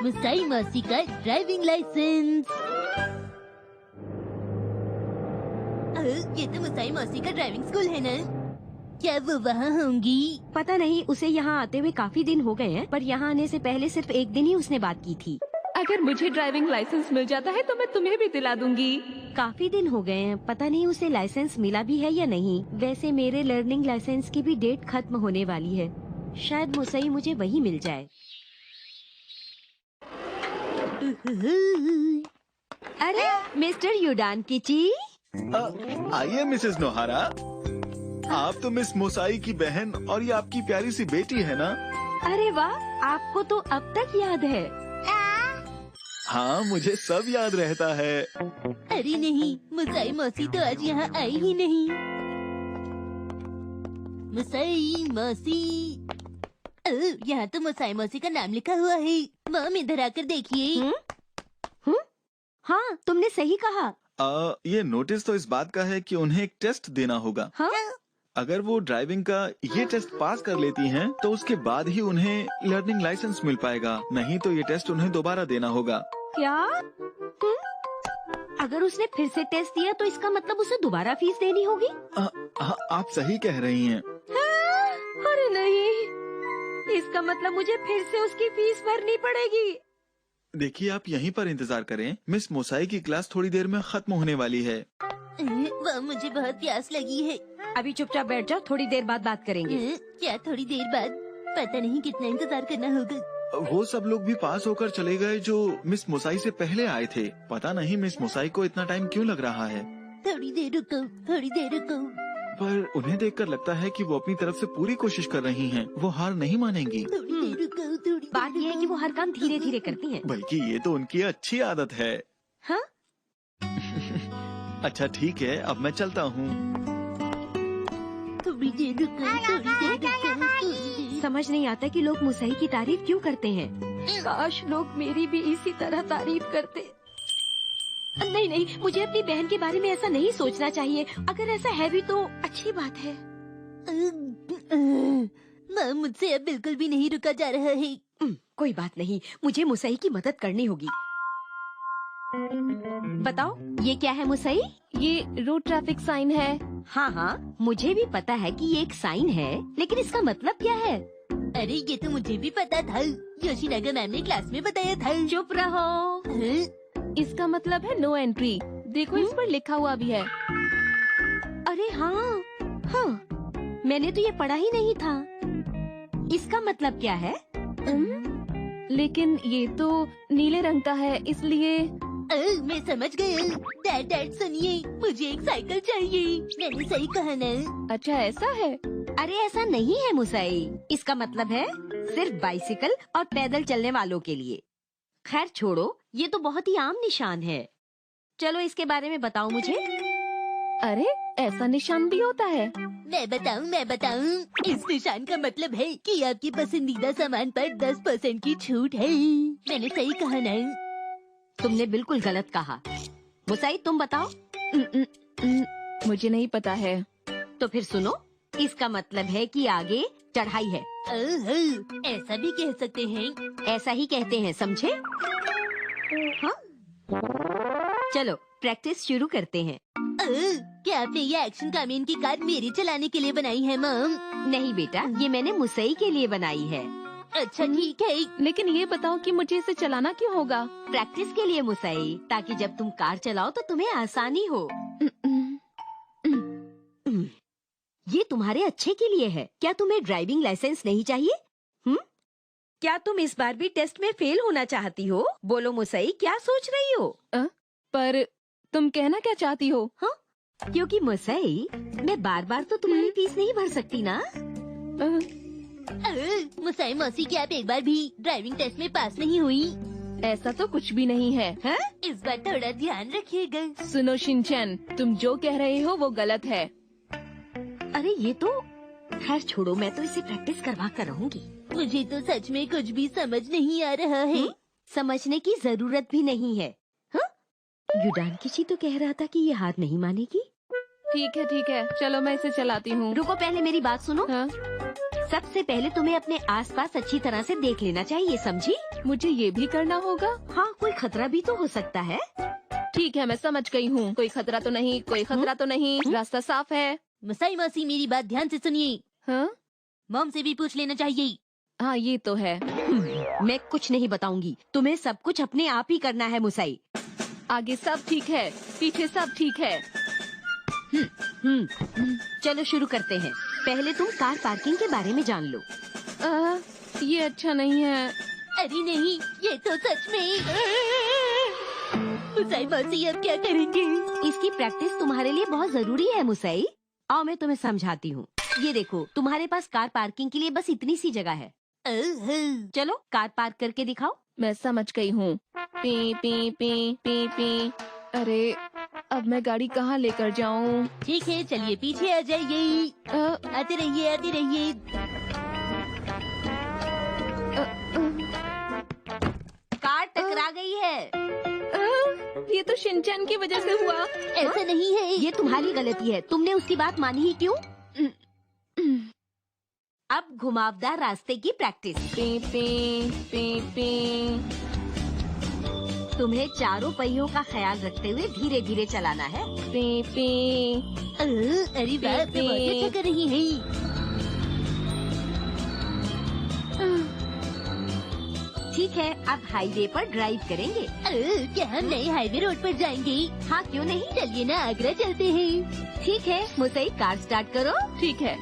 मुसाई मौसी का driving licence. ये तो मुसाई मौसी का ड्राइविंग स्कूल है ना? क्या वो वहाँ होंगी? पता नहीं, उसे यहाँ आते हुए काफी दिन हो गए हैं, पर यहाँ आने से पहले सिर्फ एक दिन ही उसने बात की थी। अगर मुझे ड्राइविंग लाइसेंस मिल जाता है तो मैं तुम्हें भी दिला दूंगी। काफी दिन हो गए हैं, पता नहीं उसे लाइसेंस मिला भी है या नहीं। वैसे मेरे लर्निंग लाइसेंस की भी डेट खत्म होने वाली है, शायद मुसई मुझे वही मिल जाए। अरे मिस्टर युडान किची। आइए मिसेस नोहारा, आप तो मिस मुसाई की बहन और ये आपकी प्यारी सी बेटी है ना? अरे वाह, आपको तो अब तक याद है। हाँ, मुझे सब याद रहता है। अरे नहीं, मुसाई मौसी तो आज यहाँ आई ही नहीं। मुसाई मौसी, यहाँ तो मुसाई मौसी का नाम लिखा हुआ है। मॉम इधर आकर देखिए। हाँ, तुमने सही कहा। ये नोटिस तो इस बात का है कि उन्हें एक टेस्ट देना होगा। हाँ? अगर वो ड्राइविंग का ये टेस्ट पास कर लेती हैं, तो उसके बाद ही उन्हें लर्निंग लाइसेंस मिल पाएगा, नहीं तो ये टेस्ट उन्हें दोबारा देना होगा। क्या? अगर उसने फिर से टेस्ट दिया तो इसका मतलब उसे दोबारा फीस देनी होगी? आप सही कह रही हैं। अरे नहीं, इसका मतलब मुझे फिर से उसकी फीस भरनी पड़ेगी। देखिए, आप यहीं पर इंतजार करें, मिस मुसाई की क्लास थोड़ी देर में खत्म होने वाली है। वह मुझे बहुत प्यास लगी है। अभी चुपचाप बैठ जाओ, थोड़ी देर बाद बात करेंगे। क्या थोड़ी देर बाद? पता नहीं कितना इंतजार करना होगा। वो सब लोग भी पास होकर चले गए जो मिस मुसाई से पहले आए थे। पता नहीं मिस मुसाई को इतना टाइम क्यों लग रहा है। थोड़ी देर रुको, थोड़ी देर रुको। पर उन्हें देखकर लगता है कि वो अपनी तरफ से पूरी कोशिश कर रही हैं। वो हार नहीं मानेंगी। थोड़ी देर रुको, थोड़ी बात ये है कि वो हर काम धीरे धीरे करती हैं। बल्कि ये तो उनकी अच्छी आदत है। हाँ? अच्छा ठीक है, अब मैं चलता हूँ। थोड़ी देर रुको, थोड़ी देर रुको। समझ नहीं आता कि लोग मुसई की तारीफ क्यों करते हैं। काश लोग मेरी भी इसी तरह तारीफ करते। नहीं नहीं, मुझे अपनी बहन के बारे में ऐसा नहीं सोचना चाहिए। अगर ऐसा है भी तो अच्छी बात है। माँ, मुझसे अब बिल्कुल भी नहीं रुका जा रहा है। कोई बात नहीं, मुझे मुसई की मदद करनी होगी। बताओ, ये क्या है मुसई? ये रोड ट्रैफिक साइन है। हाँ हाँ, मुझे भी पता है कि ये एक साइन है, लेकिन इसका मतलब क्या है? अरे ये तो मुझे भी पता था, योशिनागा मैम ने क्लास में बताया था। चुप रहो। इसका मतलब है नो एंट्री। देखो इस पर लिखा हुआ भी है। अरे हाँ हाँ, मैंने तो ये पढ़ा ही नहीं था। इसका मतलब क्या है? लेकिन ये तो नीले रंग का है, इसलिए मैं समझ गई। डैड सुनिए, मुझे एक साइकिल चाहिए। मैंने सही कहा ना? अच्छा ऐसा है? अरे ऐसा नहीं है मुसई, इसका मतलब है सिर्फ बाइसिकल और पैदल चलने वालों के लिए। खैर छोड़ो, ये तो बहुत ही आम निशान है। चलो इसके बारे में बताओ मुझे। अरे ऐसा निशान भी होता है? मैं बताऊं। इस निशान का मतलब है कि आपकी पसंदीदा सामान पर 10% की छूट है। मैंने सही कहा ना? तुमने बिल्कुल गलत कहा। मुसई तुम बताओ। मुझे नहीं पता है। तो फिर सुनो, इसका मतलब है कि आगे चढ़ाई है। ऐसा भी कह सकते हैं। ऐसा ही कहते हैं, समझे? हाँ? चलो प्रैक्टिस शुरू करते हैं। क्या आपने ये एक्शन कामीन की कार मेरे चलाने के लिए बनाई है मॉम? नहीं बेटा, ये मैंने मुसई के लिए बनाई है। अच्छा ठीक है, लेकिन ये बताओ कि मुझे इसे चलाना क्यों होगा? प्रैक्टिस के लिए मुसई, ताकि जब तुम कार चलाओ तो तुम्हें आसानी हो। ये तुम्हारे अच्छे के लिए है। क्या तुम्हें ड्राइविंग लाइसेंस नहीं चाहिए? क्या तुम इस बार भी टेस्ट में फेल होना चाहती हो? बोलो मुसई, क्या सोच रही हो? पर तुम कहना क्या चाहती हो? हाँ? क्योंकि मुसई, मैं बार बार तो तुम्हारी फीस नहीं भर सकती ना। मुसाई मौसी, क्या आप एक बार भी ड्राइविंग टेस्ट में पास नहीं हुई? ऐसा तो कुछ भी नहीं है। हा? इस बार थोड़ा ध्यान रखिएगा। सुनो शिनचैन, तुम जो कह रहे हो वो गलत है। अरे ये तो खैर छोड़ो, मैं तो इसे प्रैक्टिस करवा कर रहूंगी। मुझे तो सच में कुछ भी समझ नहीं आ रहा है। समझने की जरूरत भी नहीं है। युडान किची तो कह रहा था कि ये हार नहीं मानेगी। ठीक है, चलो मैं इसे चलाती हूँ। रुको, पहले मेरी बात सुनो। हाँ? सबसे पहले तुम्हें अपने आसपास अच्छी तरह से देख लेना चाहिए, समझी? मुझे ये भी करना होगा? हाँ, कोई खतरा भी तो हो सकता है। ठीक है, मैं समझ गई हूँ। कोई खतरा तो नहीं, कोई खतरा तो नहीं, रास्ता साफ है। मसाई मौसी मेरी बात ध्यान से सुनिए, हाँ मॉम से भी पूछ लेना चाहिए। हाँ, ये तो है। मैं कुछ नहीं बताऊंगी, तुम्हें सब कुछ अपने आप ही करना है मुसाई। आगे सब ठीक है, पीछे सब ठीक है। चलो शुरू करते हैं। पहले तुम कार पार्किंग के बारे में जान लो। ये अच्छा नहीं है। अरे नहीं, ये तो सच में। मसाई मौसी अब क्या करेंगे? इसकी प्रैक्टिस तुम्हारे लिए बहुत जरूरी है मुसाई। आओ मैं तुम्हें समझाती हूँ। ये देखो, तुम्हारे पास कार पार्किंग के लिए बस इतनी सी जगह है। चलो कार पार्क करके दिखाओ। मैं समझ गई हूँ। P P P P P. अरे अब मैं गाड़ी कहाँ लेकर जाऊँ? ठीक है, चलिए पीछे आ जाइए। आते रहिए, आते रहिए। कार टकरा गई है। ये तो शिनचैन की वजह से हुआ। ऐसा नहीं है, ये तुम्हारी गलती है, तुमने उसकी बात मानी ही क्यों? अब घुमावदार रास्ते की practice. P P P P. तुम्हें चारों पहियों का ख्याल रखते हुए धीरे धीरे चलाना है। P P. अरे वाह, तो बहुत अच्छा कर रही है। ठीक है, अब हाईवे पर ड्राइव करेंगे। क्या हम नए हाईवे रोड पर जाएंगे? हाँ, क्यों नहीं? चलिए ना, आगरा चलते हैं। ठीक है, मुसाई कार स्टार्ट करो। ठीक है,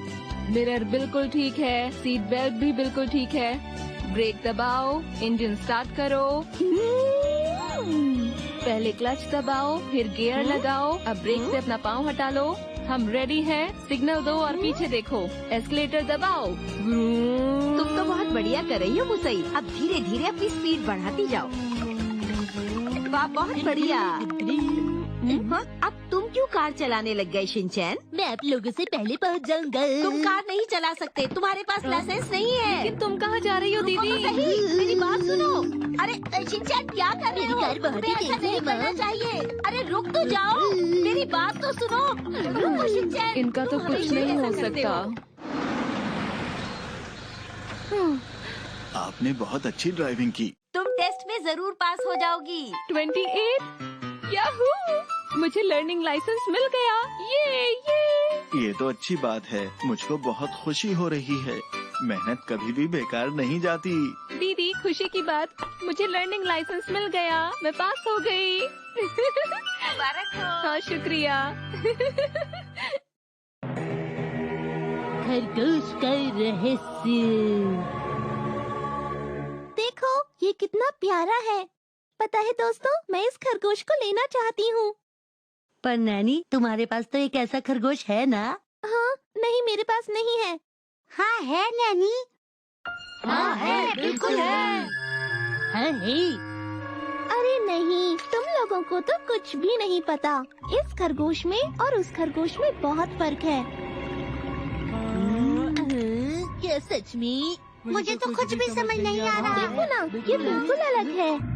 मिरर बिल्कुल ठीक है, सीट बेल्ट भी बिल्कुल ठीक है। ब्रेक दबाओ, इंजन स्टार्ट करो। पहले क्लच दबाओ, फिर गियर लगाओ। अब ब्रेक से अपना पाँव हटा लो। हम रेडी हैं। सिग्नल दो और पीछे देखो। एस्केलेटर दबाओ। तुम तो बहुत बढ़िया कर रही हो मुसाई। अब धीरे धीरे अपनी स्पीड बढ़ाती जाओ। वाह, बहुत बढ़िया। अब तुम क्यों कार चलाने लग गए शिनचैन? मैं आप लोगों से पहले पहुंच जाऊंगा। तुम कार नहीं चला सकते, तुम्हारे पास लाइसेंस नहीं है। लेकिन तुम कहाँ जा रही हो रुको दीदी? तो सही, मेरी बात सुनो। अरे शिनचैन, क्या कर रहे मेरी हो? कार बहुत ही तुम्हें ऐसा तेज है, नहीं करना माँ। चाहिए। अरे रुक तो जाओ, मेरी बात तो सुनो। रुको शिनचैन। इनका तो तुम कुछ हमेशा नहीं ऐसा हो करते सकता। आपने बहुत अच्छी ड्राइविंग की। तुम टेस्ट में जरूर पास हो जाओगी। 28 याहू! मुझे लर्निंग लाइसेंस मिल गया। ये ये तो अच्छी बात है। मुझको बहुत खुशी हो रही है। मेहनत कभी भी बेकार नहीं जाती। दीदी, खुशी की बात, मुझे लर्निंग लाइसेंस मिल गया। मैं पास हो गई। मुबारक हो। हाँ, शुक्रिया। खरगोश का रहस्य। देखो, ये कितना प्यारा है। पता है दोस्तों, मैं इस खरगोश को लेना चाहती हूँ। पर नैनी, तुम्हारे पास तो एक ऐसा खरगोश है ना? हाँ, नहीं, मेरे पास नहीं है। हाँ है नैनी। हाँ है, बिल्कुल है। हाँ है। अरे नहीं, तुम लोगों को तो कुछ भी नहीं पता। इस खरगोश में और उस खरगोश में बहुत फर्क है। क्या सच में? मुझे तो कुछ भी समझ नहीं आ रहा। देखो ना, ये बिल्कुल अलग है।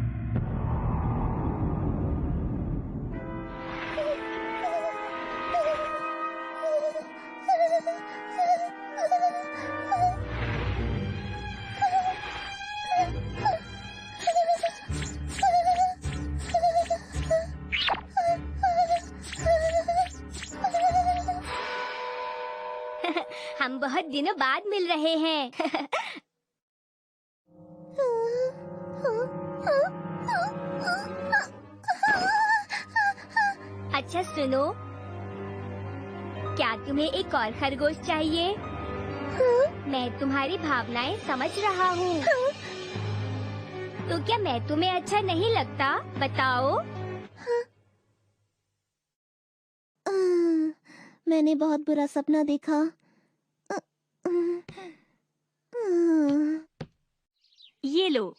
हम बहुत दिनों बाद मिल रहे हैं। अच्छा सुनो, क्या तुम्हें एक और खरगोश चाहिए? मैं तुम्हारी भावनाएं समझ रहा हूँ। तो क्या मैं तुम्हें अच्छा नहीं लगता? बताओ। मैंने बहुत बुरा सपना देखा। ये लो।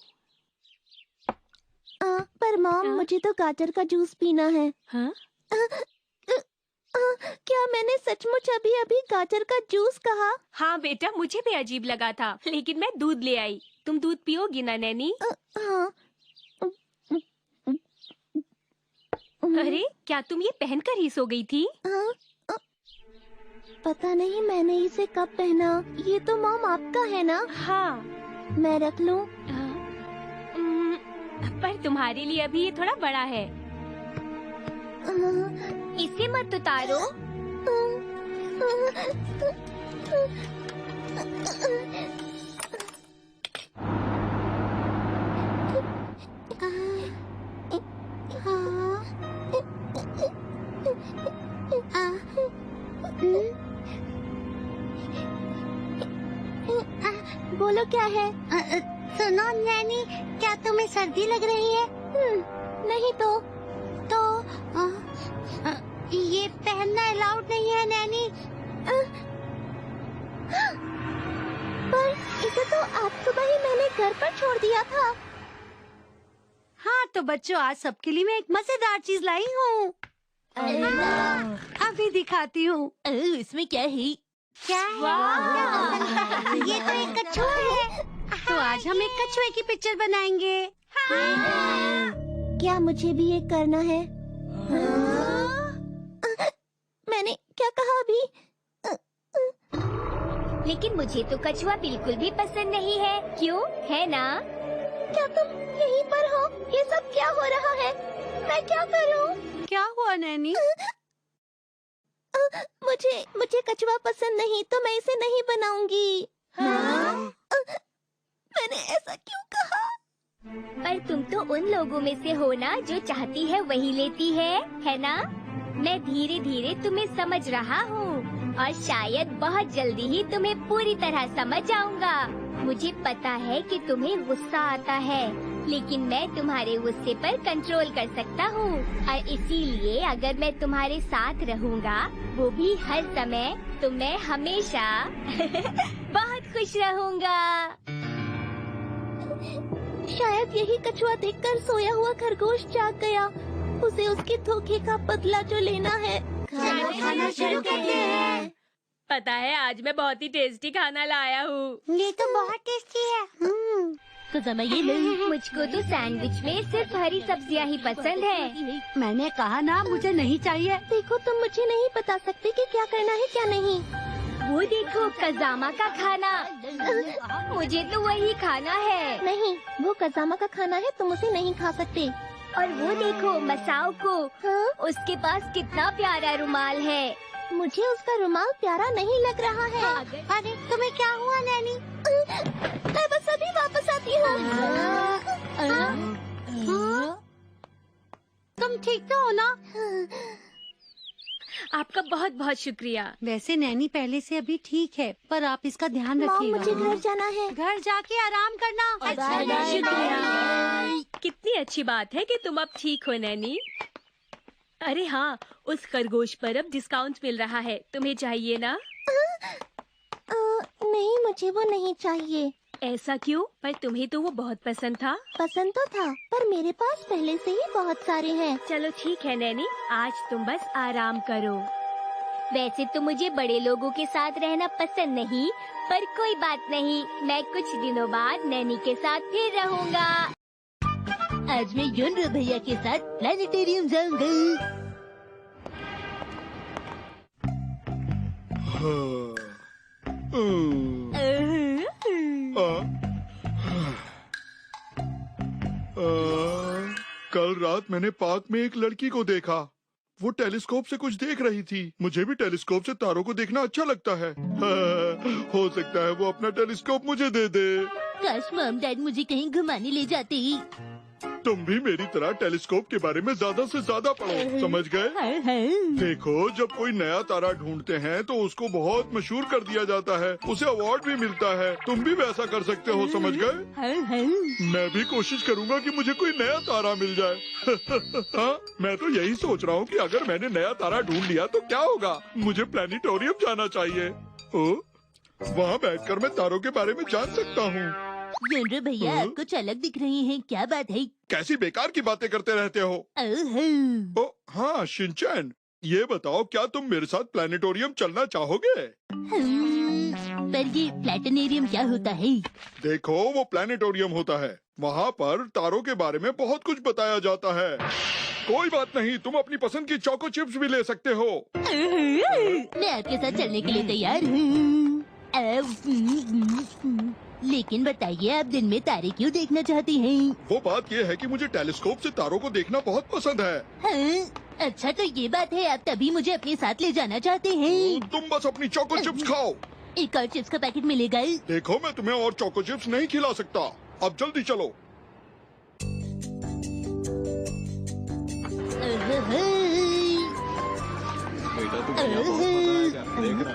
पर मॉम, मुझे तो गाजर का जूस पीना है। हाँ? क्या मैंने सचमुच अभी अभी गाजर का जूस कहा? हाँ बेटा, मुझे भी अजीब लगा था, लेकिन मैं दूध ले आई। तुम दूध पियोगी ना नैनी? हाँ। अरे, क्या तुम ये पहनकर ही सो गई थी? पता नहीं मैंने इसे कब पहना। ये तो मॉम आपका है ना? हाँ। मैं रख लूं? पर तुम्हारे लिए अभी ये थोड़ा बड़ा है। इसे मत उतारो। बोलो क्या है? सुनो नैनी, क्या तुम्हें सर्दी लग रही है? नहीं तो ये पहनना अलाउड नहीं है नैनी। पर इसे तो आज सुबह ही मैंने घर पर छोड़ दिया था। हाँ तो बच्चों, आज सबके लिए मैं एक मजेदार चीज लाई हूँ। अभी दिखाती हूँ। इसमें क्या है? क्या है? ये तो एक कछुआ है। तो आज हम एक कछुए की पिक्चर बनाएंगे। क्या मुझे भी ये करना है? मैंने क्या कहा अभी? लेकिन मुझे तो कछुआ बिल्कुल भी पसंद नहीं है। क्यों, है ना? क्या तुम यहीं पर हो? ये सब क्या हो रहा है? मैं क्या करूं? क्या हुआ नैनी? मुझे कछुआ पसंद नहीं, तो मैं इसे नहीं बनाऊंगी। मैंने ऐसा क्यों कहा? पर तुम तो उन लोगों में से हो ना जो चाहती है वही लेती है ना? मैं धीरे धीरे तुम्हें समझ रहा हूँ और शायद बहुत जल्दी ही तुम्हें पूरी तरह समझ आऊंगा। मुझे पता है कि तुम्हें गुस्सा आता है, लेकिन मैं तुम्हारे गुस्से पर कंट्रोल कर सकता हूँ और इसीलिए अगर मैं तुम्हारे साथ रहूँगा, वो भी हर समय, तो मैं हमेशा बहुत खुश रहूँगा। शायद यही कछुआ देखकर सोया हुआ खरगोश जाग गया। उसे उसके धोखे का बदला जो लेना है। खाना शुरू करते हैं। पता है, आज मैं बहुत ही टेस्टी खाना लाया हूँ। ये तो बहुत टेस्टी है। तो समय ये नहीं। मुझको तो सैंडविच में सिर्फ हरी सब्जियाँ ही पसंद है। मैंने कहा ना, मुझे नहीं चाहिए। देखो, तुम मुझे नहीं बता सकते कि क्या करना है क्या नहीं। वो देखो, कजामा का खाना। मुझे तो वही खाना है। नहीं, वो कजामा का खाना है, तुम उसे नहीं खा सकते। और वो देखो मसाओ को। हाँ? उसके पास कितना प्यारा रुमाल है। मुझे उसका रुमाल प्यारा नहीं लग रहा है। अरे तुम्हें क्या हुआ नैनी? मैं बस अभी वापस आती हूँ। तुम ठीक तो हो ना? आपका बहुत बहुत शुक्रिया। वैसे नैनी पहले से अभी ठीक है, पर आप इसका ध्यान मॉम, रखिएगा। मुझे घर जाना है। घर जाके आराम करना। शुक्रिया। कितनी अच्छी बात है कि तुम अब ठीक हो नैनी। अरे हाँ, उस खरगोश पर अब डिस्काउंट मिल रहा है, तुम्हें चाहिए ना? नहीं, मुझे वो नहीं चाहिए। ऐसा क्यों? पर तुम्हें तो वो बहुत पसंद था। पसंद तो था, पर मेरे पास पहले से ही बहुत सारे हैं। चलो ठीक है नैनी, आज तुम बस आराम करो। वैसे तो मुझे बड़े लोगों के साथ रहना पसंद नहीं, पर कोई बात नहीं, मैं कुछ दिनों बाद नैनी के साथ फिर रहूँगा। आज मैं योनरो भैया के साथ प्लानिटेरियम जाऊंगा। कल रात मैंने पार्क में एक लड़की को देखा। वो टेलीस्कोप से कुछ देख रही थी। मुझे भी टेलीस्कोप से तारों को देखना अच्छा लगता है। हो सकता है वो अपना टेलीस्कोप मुझे दे दे। काश मॉम डैड मुझे कहीं घुमाने ले जाते। तुम भी मेरी तरह टेलीस्कोप के बारे में ज्यादा से ज्यादा पढ़ो, समझ गए? देखो, जब कोई नया तारा ढूंढते हैं तो उसको बहुत मशहूर कर दिया जाता है, उसे अवार्ड भी मिलता है। तुम भी वैसा कर सकते हो, समझ गए? मैं भी कोशिश करूंगा कि मुझे कोई नया तारा मिल जाए। हाँ, मैं तो यही सोच रहा हूँ कि अगर मैंने नया तारा ढूंढ लिया तो क्या होगा। मुझे प्लानिटोरियम जाना चाहिए। वहाँ बैठकर मैं तारों के बारे में जान सकता हूँ। योनरो भैया, आप कुछ अलग दिख रही हैं, क्या बात है? कैसी बेकार की बातें करते रहते हो? ओ हाँ, शिनचैन, ये बताओ, क्या तुम मेरे साथ प्लानिटोरियम चलना चाहोगे? पर ये प्लैनेटेरियम क्या होता है? देखो, वो प्लानिटोरियम होता है। वहाँ पर तारों के बारे में बहुत कुछ बताया जाता है। कोई बात नहीं, तुम अपनी पसंद की चोको चिप्स भी ले सकते हो। मैं आपके साथ चलने के लिए तैयार हूँ। लेकिन बताइए, आप दिन में तारे क्यों देखना चाहती हैं? वो बात ये है कि मुझे टेलीस्कोप से तारों को देखना बहुत पसंद है। हाँ? अच्छा, तो ये बात है, आप तभी मुझे अपने साथ ले जाना चाहते हैं। तुम बस अपनी चोको चिप्स खाओ। एक और चिप्स का पैकेट मिलेगा? देखो, मैं तुम्हें और चोको चिप्स नहीं खिला सकता। अब जल्दी चलो। बेटा तू भैया बहुत मजा आएगा, देख रहा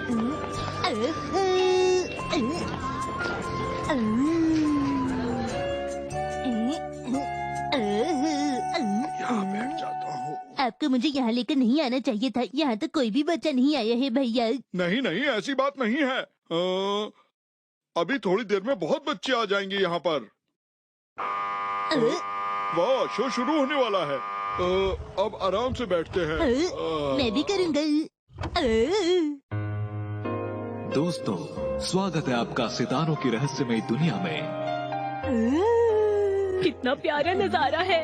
यहाँ बैठ जाता हूँ। आपको मुझे यहाँ लेकर नहीं आना चाहिए था। यहाँ तो कोई भी बच्चा नहीं आया है भैया। नहीं नहीं, ऐसी बात नहीं है। अभी थोड़ी देर में बहुत बच्चे आ जाएंगे यहाँ पर। वाह, शो शुरू होने वाला है। अब आराम से बैठते हैं। मैं भी करूँगा। दोस्तों, स्वागत है आपका सितारों की रहस्यमय दुनिया में। कितना प्यारा नजारा है।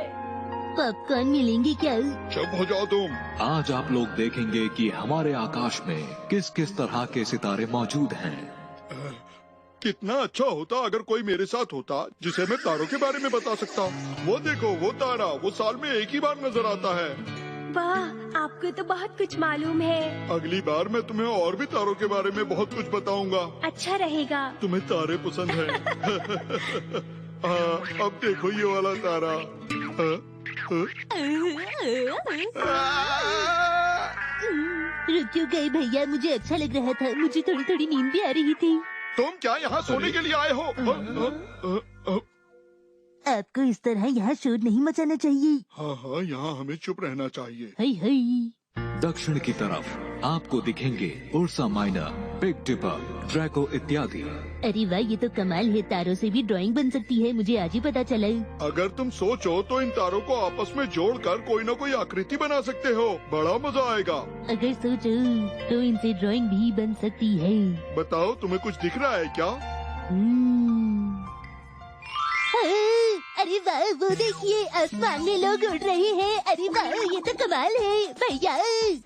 पॉपकॉर्न मिलेंगे क्या? चुप हो जाओ तुम। आज आप लोग देखेंगे कि हमारे आकाश में किस किस तरह के सितारे मौजूद हैं। कितना अच्छा होता अगर कोई मेरे साथ होता जिसे मैं तारों के बारे में बता सकता। वो देखो, वो तारा, वो साल में एक ही बार नजर आता है। वाह, आपको तो बहुत कुछ मालूम है। अगली बार मैं तुम्हें और भी तारों के बारे में बहुत कुछ बताऊंगा। अच्छा रहेगा। तुम्हें तारे पसंद है? अब देखो ये वाला तारा। रुक क्यों गए भैया? मुझे अच्छा लग रहा था। मुझे थोड़ी थोड़ी नींद भी आ रही थी। तुम क्या यहाँ सोने के लिए आए हो? आपको इस तरह यहाँ शोर नहीं मचाना चाहिए। हाँ हाँ, यहाँ हमें चुप रहना चाहिए। हाय हाय। दक्षिण की तरफ आपको दिखेंगे Ursa Minor, big dipper, Draco इत्यादि। अरे वाह, ये तो कमाल है। तारों से भी ड्राइंग बन सकती है। मुझे आज ही पता चला। अगर तुम सोचो तो इन तारों को आपस में जोड़कर कोई न कोई आकृति बना सकते हो। बड़ा मजा आएगा। अगर सोचो तो इनसे ड्राइंग भी बन सकती है। बताओ, तुम्हें कुछ दिख रहा है क्या? अरे वाह, वो देखिए, आसमान में लोग उड़ रहे हैं। अरे वाह, ये तो कमाल है भैया।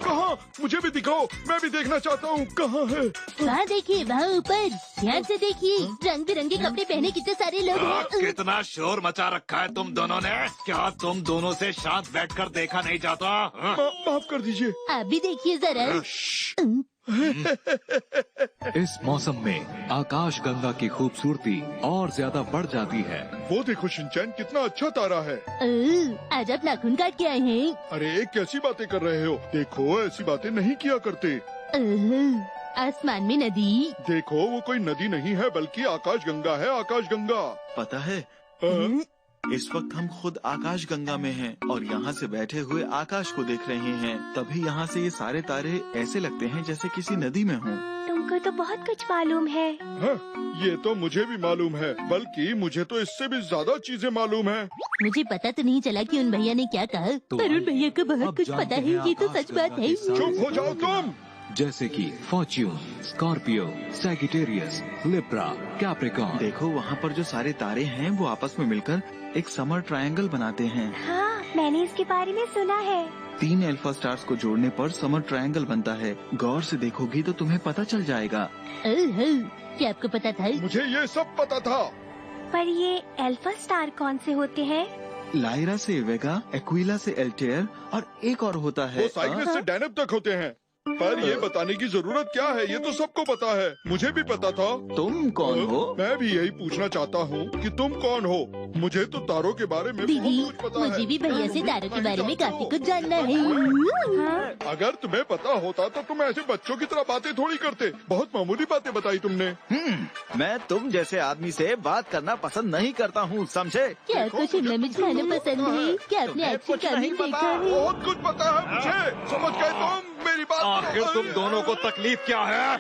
कहाँ? मुझे भी दिखाओ, मैं भी देखना चाहता हूँ। कहाँ है? वहाँ देखिए, वहाँ ऊपर। ध्यान से देखिए, रंग बिरंगे कपड़े पहने कितने सारे लोग हैं। कितना शोर मचा रखा है तुम दोनों ने। क्या तुम दोनों से शांत बैठकर देखा नहीं जाता? हाँ? माफ कर दीजिए। आप भी देखिए जरा। इस मौसम में आकाश गंगा की खूबसूरती और ज्यादा बढ़ जाती है। वो देखो शिनचैन, कितना अच्छा तारा है। आज आप नाखून काट के आए हैं? अरे कैसी बातें कर रहे हो? देखो, ऐसी बातें नहीं किया करते। आसमान में नदी। देखो, वो कोई नदी नहीं है बल्कि आकाश गंगा है। आकाश गंगा। पता है, इस वक्त हम खुद आकाश गंगा में हैं और यहाँ से बैठे हुए आकाश को देख रहे हैं। तभी यहाँ से ये सारे तारे ऐसे लगते हैं जैसे किसी नदी में हों। तुमको तो बहुत कुछ मालूम है। हाँ, ये तो मुझे भी मालूम है, बल्कि मुझे तो इससे भी ज्यादा चीजें मालूम है। मुझे पता तो नहीं चला कि उन भैया ने क्या कहा। पर उन भैया को बहुत कुछ पता है। ये तो सच बात है। चुप हो जाओ तुम। जैसे कि Fortune, Scorpio, Sagittarius, Libra, Capricorn. देखो, वहाँ पर जो सारे तारे हैं वो आपस में मिलकर एक समर ट्रायंगल बनाते हैं। हाँ, मैंने इसके बारे में सुना है। 3 अल्फा स्टार्स को जोड़ने पर समर ट्रायंगल बनता है। गौर से देखोगी तो तुम्हें पता चल जाएगा। क्या आपको पता था? मुझे ये सब पता था। पर ये अल्फा स्टार कौन से होते हैं? लायरा से वेगा, एक्विला से एल्टेयर और एक और होता है। वो साइक्लिस्ट से डैनब तक होते हैं। पर ये बताने की जरूरत क्या है? ये तो सबको पता है। मुझे भी पता था। तुम कौन हो? मैं भी यही पूछना चाहता हूँ कि तुम कौन हो? मुझे तो तारों के बारे में दीदी, बहुत कुछ पता है। मुझे भी भैया से तारों के बारे में काफी कुछ जानना है। अगर तुम्हें पता होता तो तुम ऐसे बच्चों की तरह बातें थोड़ी करते। बहुत मामूली बातें बताई तुमने। मैं तुम जैसे आदमी से बात करना पसंद नहीं करता हूँ, समझे? क्या आपको शिमला मिर्च खाना पसंद है? क्या आपने एक्शन कार्टून देखा है? बहुत कुछ पता है मुझे। समझ गए तुम मेरी बात? आखिर तुम दोनों को तकलीफ क्या है?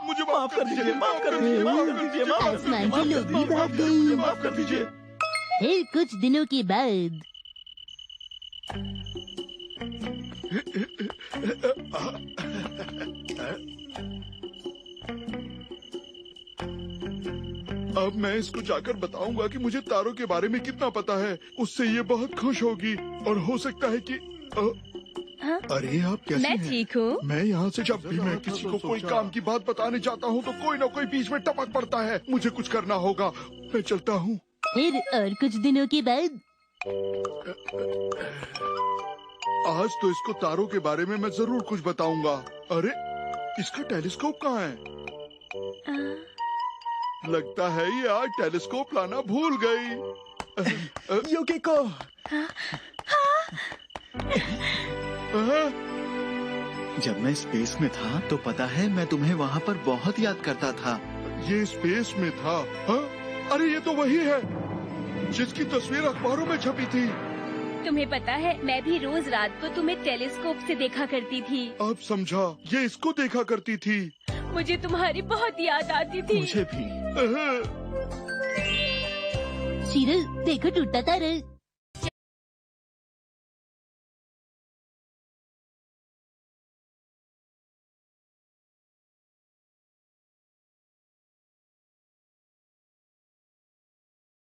मुझे माफ कर दीजिए, माफ कर दीजिए, माफ कर दीजिए, माफ कर आसमान के लोग भी भाग गए। माफ कर दीजिए। फिर कुछ दिनों के बाद अब मैं इसको जाकर बताऊंगा कि मुझे तारों के बारे में कितना पता है। उससे ये बहुत खुश होगी और हो सकता है कि अरे आप कैसे मैं हैं? ठीक हूँ। मैं यहाँ से जब भी मैं किसी को कोई काम की बात बताने जाता हूँ तो कोई ना कोई बीच में टपक पड़ता है। मुझे कुछ करना होगा। मैं चलता हूँ। फिर और कुछ दिनों के बाद आज तो इसको तारों के बारे में मैं जरूर कुछ बताऊंगा। अरे इसका टेलीस्कोप कहाँ है? लगता है ये आज टेलीस्कोप लाना भूल गई। युकिको, जब मैं स्पेस में था तो पता है मैं तुम्हें वहाँ पर बहुत याद करता था। ये स्पेस में था? हाँ? अरे ये तो वही है जिसकी तस्वीर अखबारों में छपी थी। तुम्हें पता है मैं भी रोज रात को तुम्हें टेलीस्कोप से देखा करती थी। अब समझा, ये इसको देखा करती थी। मुझे तुम्हारी बहुत याद आती थी। मुझे भी। सीरल देखो टूटा तारा।